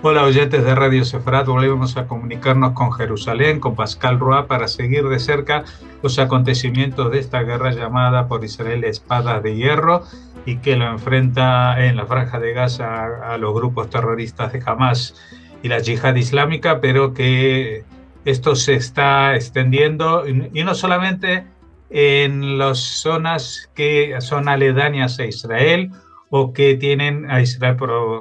Hola oyentes de Radio Sefrat, volvemos a comunicarnos con Jerusalén, con Pascal Roa, para seguir de cerca los acontecimientos de esta guerra llamada por Israel Espadas de Hierro y que lo enfrenta en la Franja de Gaza a los grupos terroristas de Hamas y la Yihad Islámica, pero que esto se está extendiendo y no solamente en las zonas que son aledañas a Israel o que tienen a Israel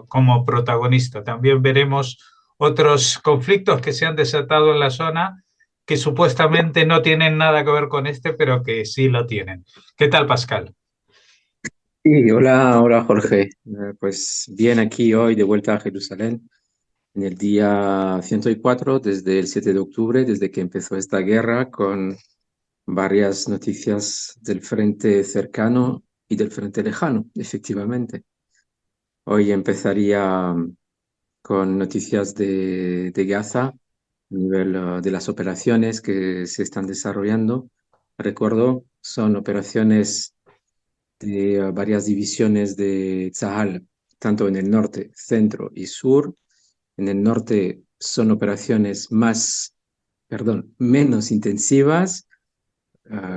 como protagonista. También veremos otros conflictos que se han desatado en la zona que supuestamente no tienen nada que ver con este, pero que sí lo tienen. ¿Qué tal, Pascal? Sí, hola Jorge. Pues bien aquí hoy de vuelta a Jerusalén en el día 104 desde el 7 de octubre, desde que empezó esta guerra, con varias noticias del frente cercano y del frente lejano, efectivamente. Hoy empezaría con noticias de Gaza, a nivel de las operaciones que se están desarrollando. Recuerdo, son operaciones de varias divisiones de Tzahal, tanto en el norte, centro y sur. En el norte son operaciones menos intensivas,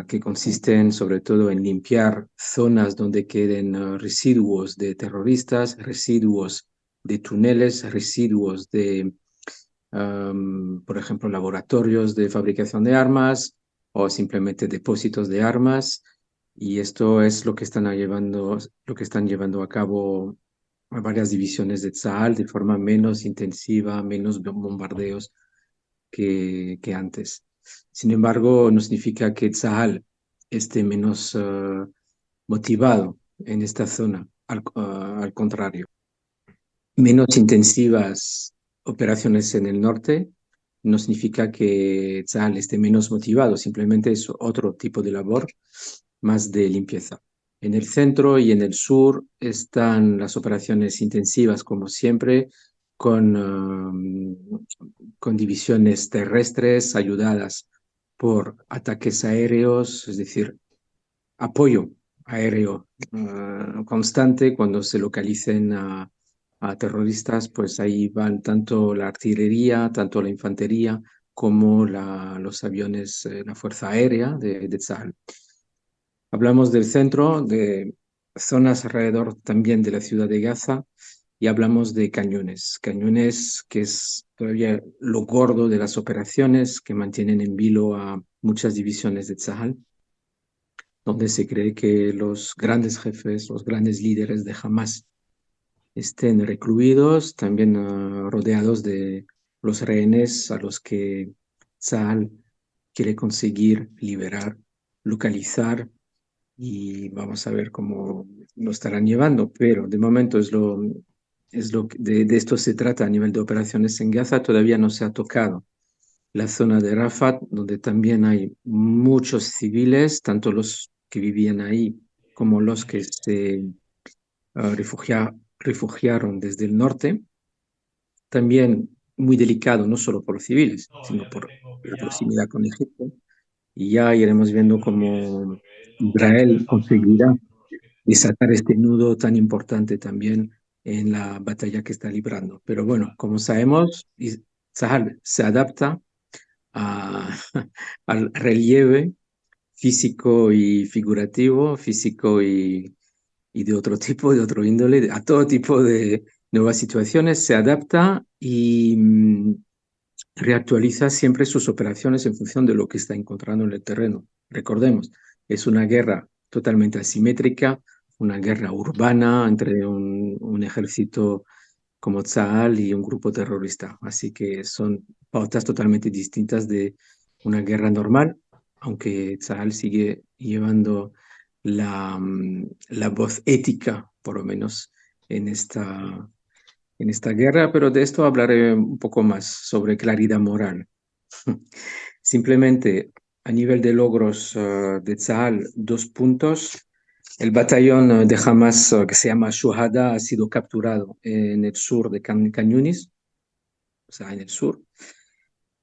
que consisten sobre todo en limpiar zonas donde queden residuos de terroristas, residuos de túneles, residuos de, por ejemplo, laboratorios de fabricación de armas o simplemente depósitos de armas. Y esto es lo que están llevando a cabo varias divisiones de Tzahal de forma menos intensiva, menos bombardeos que antes. Sin embargo, no significa que Tzahal esté menos motivado en esta zona, al contrario. Menos intensivas operaciones en el norte no significa que Tzahal esté menos motivado, simplemente es otro tipo de labor, más de limpieza. En el centro y en el sur están las operaciones intensivas, como siempre, con divisiones terrestres ayudadas por ataques aéreos, es decir, apoyo aéreo constante cuando se localicen a terroristas, pues ahí van tanto la artillería, tanto la infantería, como los aviones, la Fuerza Aérea de Tzal. Hablamos del centro, de zonas alrededor también de la ciudad de Gaza, y hablamos de cañones. Cañones que es todavía lo gordo de las operaciones que mantienen en vilo a muchas divisiones de Tzal, donde se cree que los grandes jefes, los grandes líderes de Hamas estén recluidos, también rodeados de los rehenes a los que Tzal quiere conseguir liberar, localizar, y vamos a ver cómo lo estarán llevando, pero de momento de esto se trata a nivel de operaciones en Gaza. Todavía no se ha tocado la zona de Rafat, donde también hay muchos civiles, tanto los que vivían ahí como los que se refugiaron desde el norte. También muy delicado, no solo por los civiles, sino por la proximidad con Egipto. Y ya iremos viendo cómo Israel conseguirá desatar este nudo tan importante también en la batalla que está librando. Pero bueno, como sabemos, Sahel se adapta a, al relieve físico y figurativo, físico y de otro tipo, de otro índole, a todo tipo de nuevas situaciones, se adapta y reactualiza siempre sus operaciones en función de lo que está encontrando en el terreno. Recordemos, es una guerra totalmente asimétrica, una guerra urbana entre un ejército como Tzal y un grupo terrorista. Así que son pautas totalmente distintas de una guerra normal, aunque Tzal sigue llevando la voz ética, por lo menos, en esta guerra, pero de esto hablaré un poco más sobre claridad moral. Simplemente a nivel de logros de Tzal, 2 puntos. El batallón de Hamas que se llama Shuhada ha sido capturado en el sur de Can Yunis, o sea, en el sur,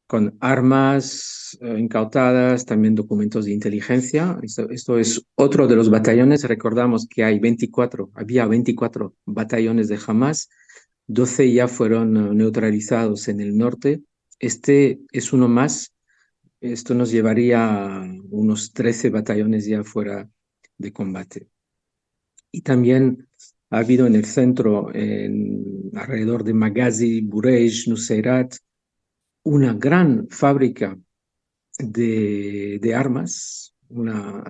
con armas incautadas, también documentos de inteligencia. Esto es otro de los batallones. Recordamos que había 24 batallones de Hamas 12 ya fueron neutralizados en el norte. Este es uno más. Esto nos llevaría a unos 13 batallones ya fuera de combate. Y también ha habido en el centro, alrededor de Magazi, Burej, Nuseirat, una gran fábrica de armas,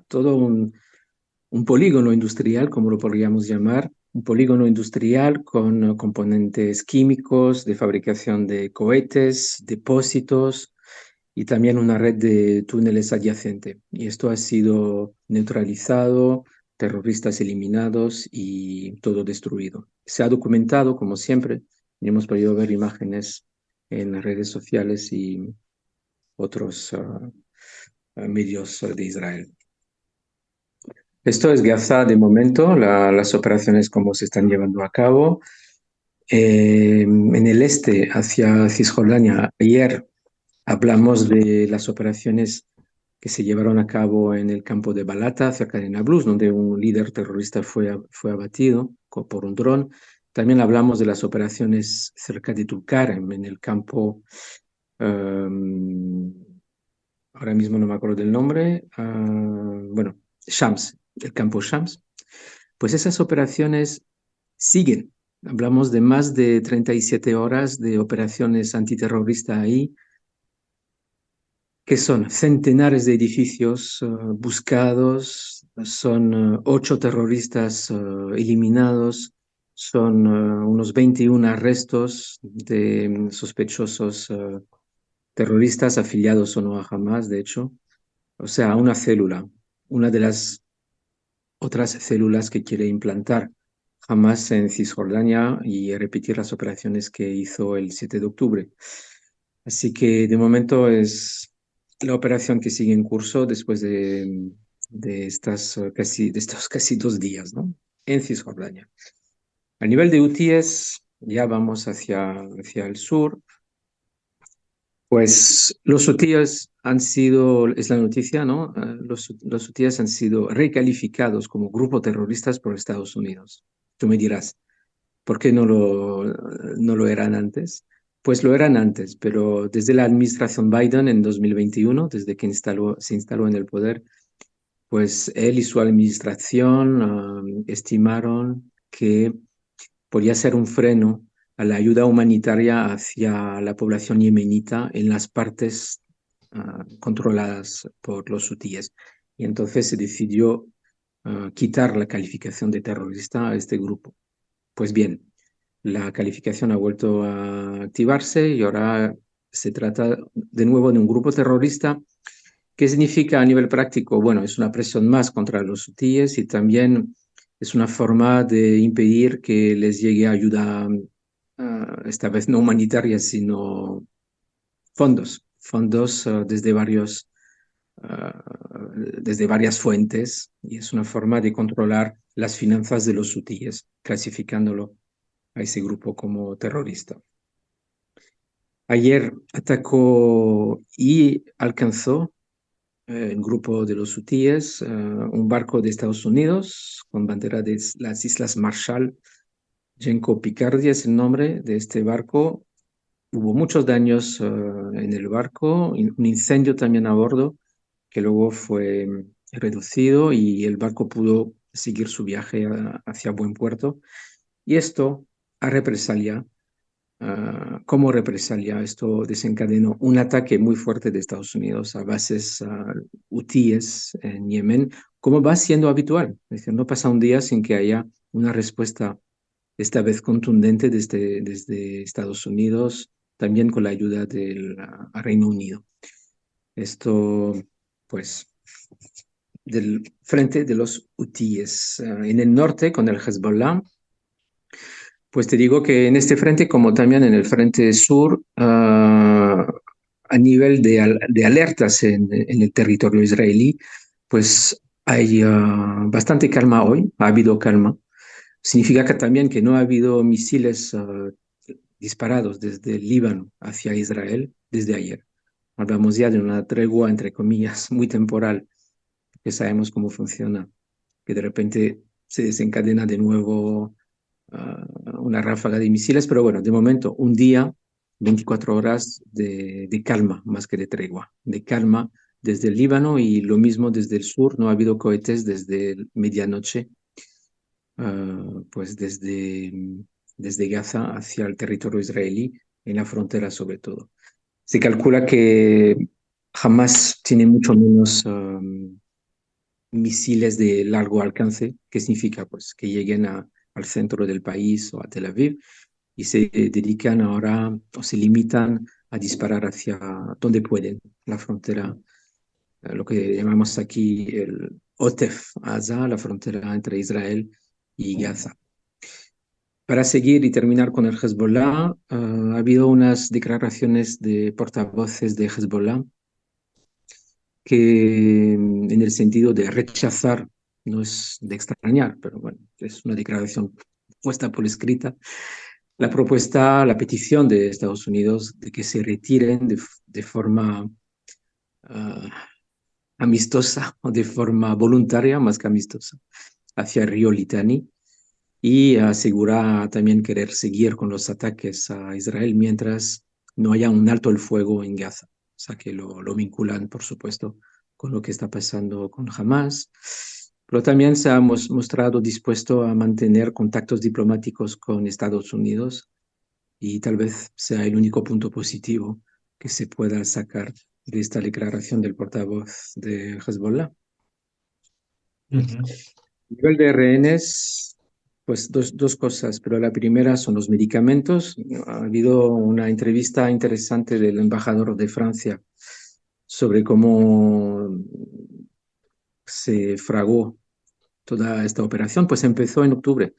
todo un polígono industrial, como lo podríamos llamar, un polígono industrial con componentes químicos, de fabricación de cohetes, depósitos y también una red de túneles adyacente. Y esto ha sido neutralizado, terroristas eliminados y todo destruido. Se ha documentado, como siempre, y hemos podido ver imágenes en las redes sociales y otros medios de Israel. Esto es Gaza de momento, las operaciones como se están llevando a cabo. En el este, hacia Cisjordania, ayer hablamos de las operaciones que se llevaron a cabo en el campo de Balata, cerca de Nablus, donde un líder terrorista fue abatido por un dron. También hablamos de las operaciones cerca de Tulkarem, en el campo, ahora mismo no me acuerdo del nombre, bueno, Shams, el campo Shams. Pues esas operaciones siguen. Hablamos de más de 37 horas de operaciones antiterroristas ahí, que son centenares de edificios buscados, son 8 terroristas eliminados, son unos 21 arrestos de sospechosos terroristas afiliados o no a Hamas, de hecho. O sea, una célula, una de las otras células que quiere implantar Hamas en Cisjordania y repetir las operaciones que hizo el 7 de octubre. Así que de momento es la operación que sigue en curso después de estos casi 2 días, ¿no? En Cisjordania. A nivel de hutíes, ya vamos hacia el sur. Pues los hutíes han sido, es la noticia, ¿no? Los hutíes han sido recalificados como grupo terroristas por Estados Unidos. Tú me dirás, ¿por qué no lo eran antes? Pues lo eran antes, pero desde la administración Biden en 2021, desde que se instaló en el poder, pues él y su administración estimaron que podía ser un freno a la ayuda humanitaria hacia la población yemenita en las partes controladas por los hutíes. Y entonces se decidió quitar la calificación de terrorista a este grupo. Pues bien, la calificación ha vuelto a activarse y ahora se trata de nuevo de un grupo terrorista. ¿Qué significa a nivel práctico? Bueno, es una presión más contra los hutíes y también es una forma de impedir que les llegue ayuda, esta vez no humanitaria, sino fondos ah, desde varias fuentes, y es una forma de controlar las finanzas de los hutíes, clasificándolo a ese grupo como terrorista. Ayer atacó y alcanzó el grupo de los hutíes, un barco de Estados Unidos con bandera de las Islas Marshall. Genco Picardia es el nombre de este barco. Hubo muchos daños en el barco, un incendio también a bordo, que luego fue reducido y el barco pudo seguir su viaje hacia buen puerto. Y esto a represalia. Como represalia, esto desencadenó un ataque muy fuerte de Estados Unidos a bases hutíes en Yemen, como va siendo habitual. Es decir, no pasa un día sin que haya una respuesta, esta vez contundente desde Estados Unidos, también con la ayuda del Reino Unido. Esto, pues, del frente de los hutíes. En el norte, con el Hezbollah, pues te digo que en este frente, como también en el frente sur, a nivel de alertas en el territorio israelí, pues hay bastante calma hoy, ha habido calma. Significa que también que no ha habido misiles disparados desde el Líbano hacia Israel desde ayer. Hablamos ya de una tregua, entre comillas, muy temporal, que sabemos cómo funciona, que de repente se desencadena de nuevo una ráfaga de misiles, pero bueno, de momento, un día, 24 horas de calma, más que de tregua, de calma desde el Líbano y lo mismo desde el sur, no ha habido cohetes desde medianoche, pues desde Gaza hacia el territorio israelí, en la frontera sobre todo. Se calcula que Hamas tiene mucho menos misiles de largo alcance, que significa pues que lleguen al centro del país o a Tel Aviv y se dedican ahora o se limitan a disparar hacia donde pueden, la frontera, lo que llamamos aquí el Otef Gaza, la frontera entre Israel y Gaza. Para seguir y terminar con el Hezbollah, ha habido unas declaraciones de portavoces de Hezbollah que en el sentido de rechazar, no es de extrañar, pero bueno, es una declaración puesta por escrita, la propuesta, la petición de Estados Unidos de que se retiren de forma uh, amistosa o de forma voluntaria, más que amistosa, hacia el río Litani y asegura también querer seguir con los ataques a Israel mientras no haya un alto el fuego en Gaza. O sea que lo vinculan, por supuesto, con lo que está pasando con Hamas, pero también se ha mostrado dispuesto a mantener contactos diplomáticos con Estados Unidos y tal vez sea el único punto positivo que se pueda sacar de esta declaración del portavoz de Hezbollah. Ujú. A nivel de rehenes, pues dos cosas, pero la primera son los medicamentos. Ha habido una entrevista interesante del embajador de Francia sobre cómo se fragó toda esta operación, pues empezó en octubre.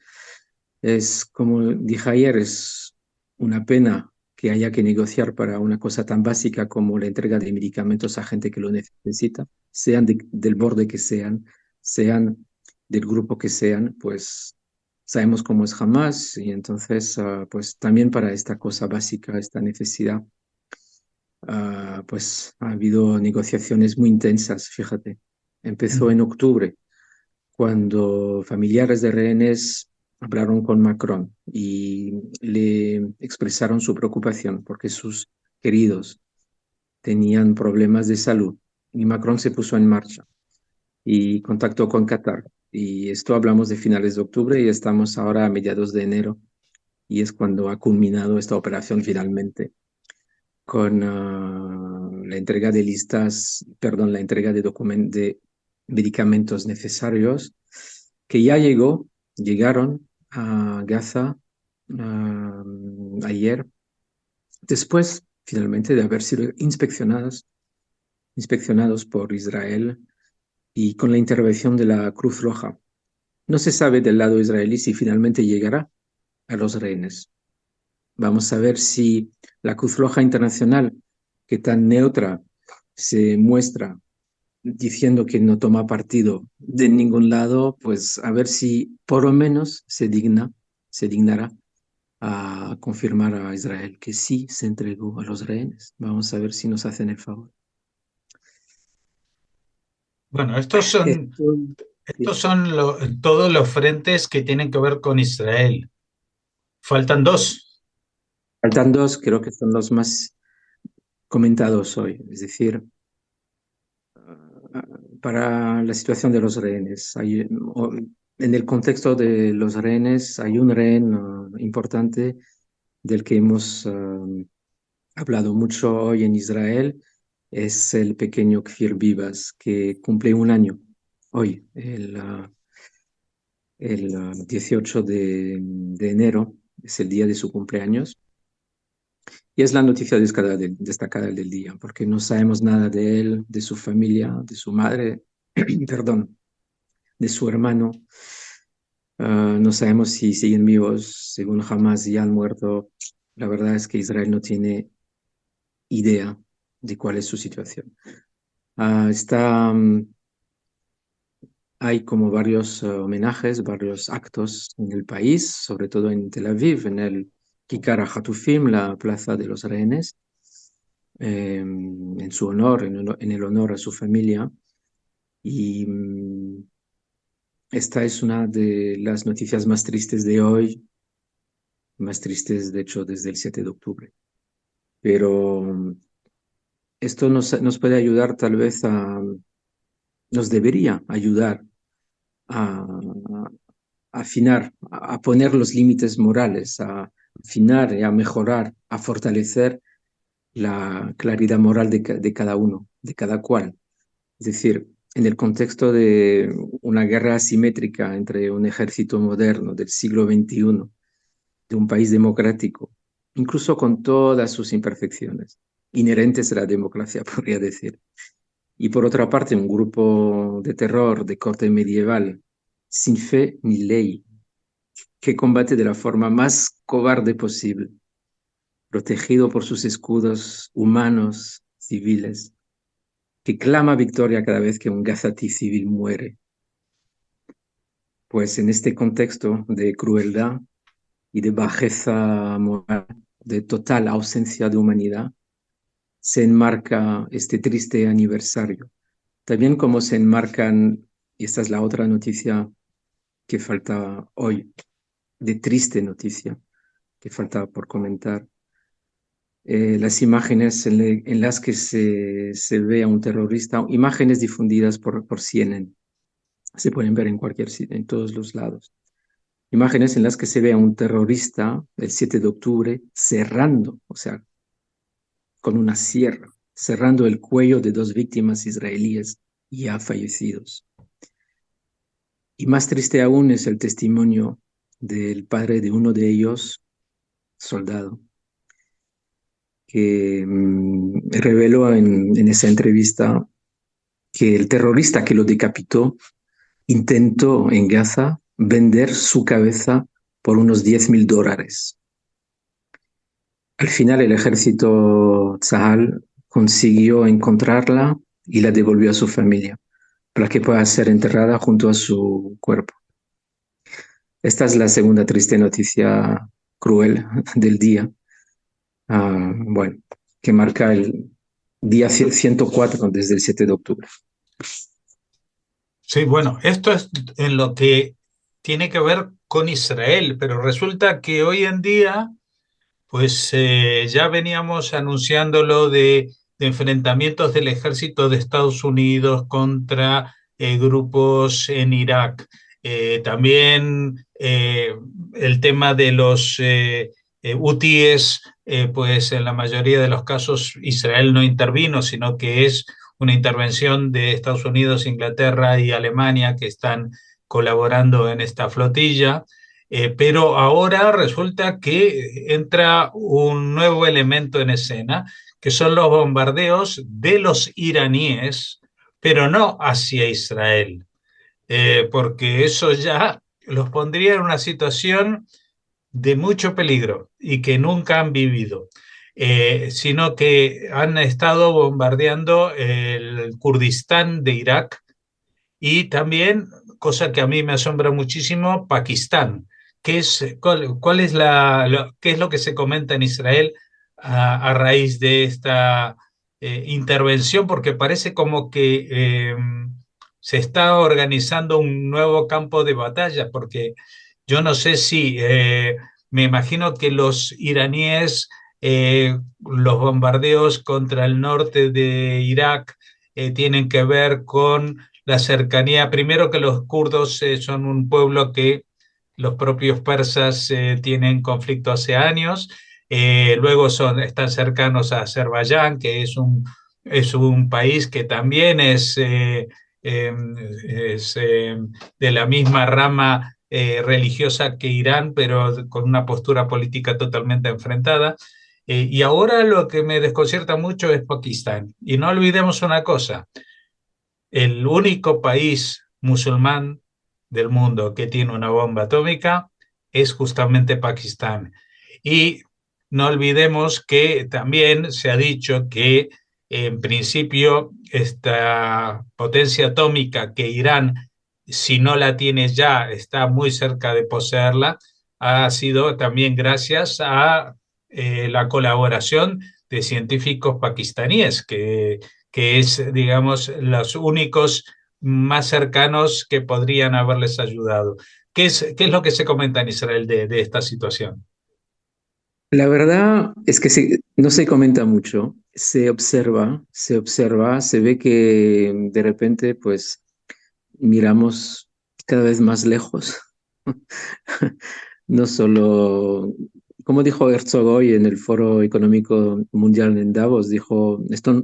Es como dije ayer, es una pena que haya que negociar para una cosa tan básica como la entrega de medicamentos a gente que lo necesita, sean del borde que sean del grupo que sean, pues sabemos cómo es Hamas y entonces pues también para esta cosa básica, esta necesidad, pues ha habido negociaciones muy intensas, fíjate. Empezó en octubre cuando familiares de rehenes hablaron con Macron y le expresaron su preocupación porque sus queridos tenían problemas de salud. Y Macron se puso en marcha y contactó con Qatar. Y esto hablamos de finales de octubre y estamos ahora a mediados de enero y es cuando ha culminado esta operación finalmente con la entrega de listas, perdón, la entrega de medicamentos necesarios que ya llegaron a Gaza ayer, después finalmente de haber sido inspeccionados por Israel y con la intervención de la Cruz Roja. No se sabe del lado israelí si finalmente llegará a los rehenes. Vamos a ver si la Cruz Roja Internacional, que tan neutra se muestra diciendo que no toma partido de ningún lado, pues a ver si por lo menos se dignará a confirmar a Israel que sí se entregó a los rehenes. Vamos a ver si nos hacen el favor. Bueno, estos Sí. son todos los frentes que tienen que ver con Israel. Faltan dos. Faltan dos, creo que son los más comentados hoy, es decir, para la situación de los rehenes. En el contexto de los rehenes hay un rehén importante del que hemos hablado mucho hoy en Israel, es el pequeño Kfir Vivas, que cumple un año hoy, el 18 de enero, es el día de su cumpleaños. Y es la noticia destacada del día, porque no sabemos nada de él, de su familia, de su madre, perdón, de su hermano. No sabemos si siguen vivos, según Hamas ya han muerto. La verdad es que Israel no tiene idea de cuál es su situación. Hay como varios homenajes, varios actos en el país, sobre todo en Tel Aviv, en el Kikar HaTufim, la plaza de los rehenes, en su honor, en el honor a su familia. Y esta es una de las noticias más tristes de hoy, más tristes, de hecho, desde el 7 de octubre. Pero esto nos puede ayudar tal vez nos debería ayudar a, a afinar, a poner los límites morales, a afinar y a mejorar, a fortalecer la claridad moral de cada uno, de cada cual. Es decir, en el contexto de una guerra asimétrica entre un ejército moderno del siglo XXI, de un país democrático, incluso con todas sus imperfecciones, inherentes a la democracia, podría decir. Y por otra parte, un grupo de terror de corte medieval, sin fe ni ley, que combate de la forma más cobarde posible, protegido por sus escudos humanos, civiles, que clama victoria cada vez que un gazatí civil muere. Pues en este contexto de crueldad y de bajeza moral, de total ausencia de humanidad, se enmarca este triste aniversario. También como se enmarcan, y esta es la otra noticia que falta hoy, de triste noticia que falta por comentar, las imágenes en las que se ve a un terrorista, imágenes difundidas por CNN, se pueden ver en cualquier sitio, en todos los lados. Imágenes en las que se ve a un terrorista el 7 de octubre cerrando, o sea, con una sierra, cerrando el cuello de dos víctimas israelíes ya fallecidos. Y más triste aún es el testimonio del padre de uno de ellos, soldado, que reveló en esa entrevista que el terrorista que lo decapitó intentó en Gaza vender su cabeza por unos $10,000. Al final el ejército Tzahal consiguió encontrarla y la devolvió a su familia para que pueda ser enterrada junto a su cuerpo. Esta es la segunda triste noticia cruel del día, bueno, que marca el día 104 desde el 7 de octubre. Sí, bueno, esto es en lo que tiene que ver con Israel, pero resulta que hoy en día, pues ya veníamos anunciándolo de enfrentamientos del ejército de Estados Unidos contra grupos en Irak. También el tema de los hutíes, pues en la mayoría de los casos Israel no intervino, sino que es una intervención de Estados Unidos, Inglaterra y Alemania que están colaborando en esta flotilla. Pero ahora resulta que entra un nuevo elemento en escena, que son los bombardeos de los iraníes, pero no hacia Israel, porque eso ya los pondría en una situación de mucho peligro y que nunca han vivido, sino que han estado bombardeando el Kurdistán de Irak y también, cosa que a mí me asombra muchísimo, Pakistán. ¿Cuál es qué es lo que se comenta en Israel a raíz de esta intervención? Porque parece como que se está organizando un nuevo campo de batalla, porque yo no sé si, me imagino que los iraníes, los bombardeos contra el norte de Irak tienen que ver con la cercanía, primero que los kurdos son un pueblo que los propios persas tienen conflicto hace años, luego están cercanos a Azerbaiyán, que es un país que también eh, es de la misma rama religiosa que Irán, pero con una postura política totalmente enfrentada. Y ahora lo que me desconcierta mucho es Pakistán. Y no olvidemos una cosa, el único país musulmán del mundo que tiene una bomba atómica es justamente Pakistán. Y no olvidemos que también se ha dicho que en principio esta potencia atómica que Irán, si no la tiene ya, está muy cerca de poseerla, ha sido también gracias a la colaboración de científicos pakistaníes que es, digamos, los únicos más cercanos que podrían haberles ayudado. ¿Qué es lo que se comenta en Israel de esta situación? La verdad es que no se comenta mucho, se ve que de repente pues miramos cada vez más lejos. No solo, como dijo Herzog hoy en el Foro Económico Mundial en Davos, dijo, esto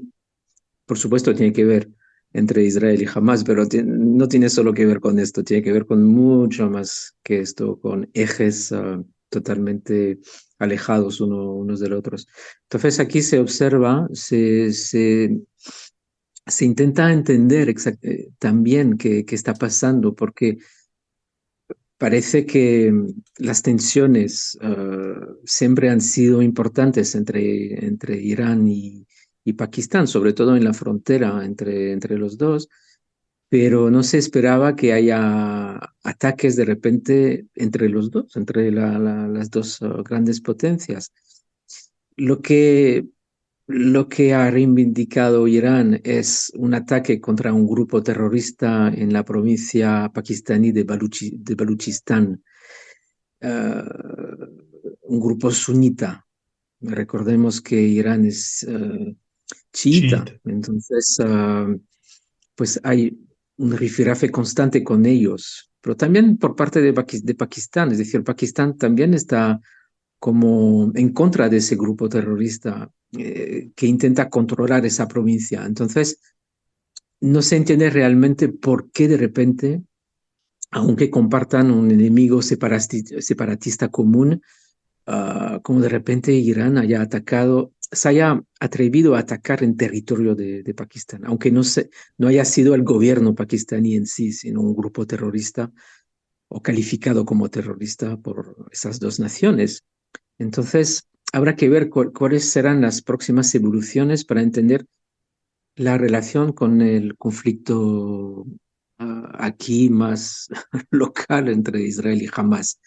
por supuesto tiene que ver entre Israel y Hamas, pero no tiene solo que ver con esto, tiene que ver con mucho más que esto, con ejes totalmente alejados unos del otro. Entonces aquí se observa, se intenta entender también qué está pasando, porque parece que las tensiones siempre han sido importantes entre Irán y Pakistán, sobre todo en la frontera entre los dos, pero no se esperaba que haya ataques de repente entre los dos, entre las dos grandes potencias. Lo que, lo que ha reivindicado Irán es un ataque contra un grupo terrorista en la provincia pakistaní de Baluchistán, un grupo sunita. Recordemos que Irán es chiita, Chiita. entonces pues hay un rifirrafe constante con ellos, pero también por parte de Pakistán, es decir, Pakistán también está como en contra de ese grupo terrorista que intenta controlar esa provincia. Entonces, no se entiende realmente por qué de repente, aunque compartan un enemigo separatista común, como de repente Irán haya atacado, se haya atrevido a atacar en territorio de Pakistán, aunque no haya sido el gobierno pakistaní en sí, sino un grupo terrorista o calificado como terrorista por esas dos naciones. Entonces, habrá que ver cuáles serán las próximas evoluciones para entender la relación con el conflicto aquí más local entre Israel y Hamas.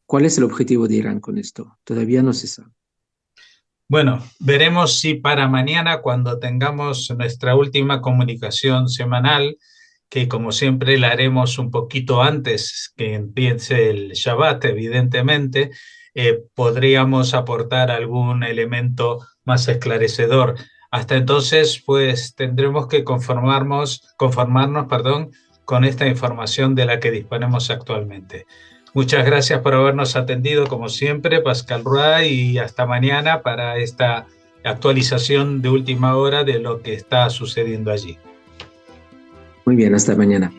¿Cuál es el objetivo de Irán con esto? Todavía no se sabe. Bueno, veremos si para mañana, cuando tengamos nuestra última comunicación semanal, que como siempre la haremos un poquito antes que empiece el Shabbat, evidentemente, podríamos aportar algún elemento más esclarecedor. Hasta entonces, pues tendremos que conformarnos, perdón, con esta información de la que disponemos actualmente. Muchas gracias por habernos atendido, como siempre, Pascal Roy, y hasta mañana para esta actualización de última hora de lo que está sucediendo allí. Muy bien, hasta mañana.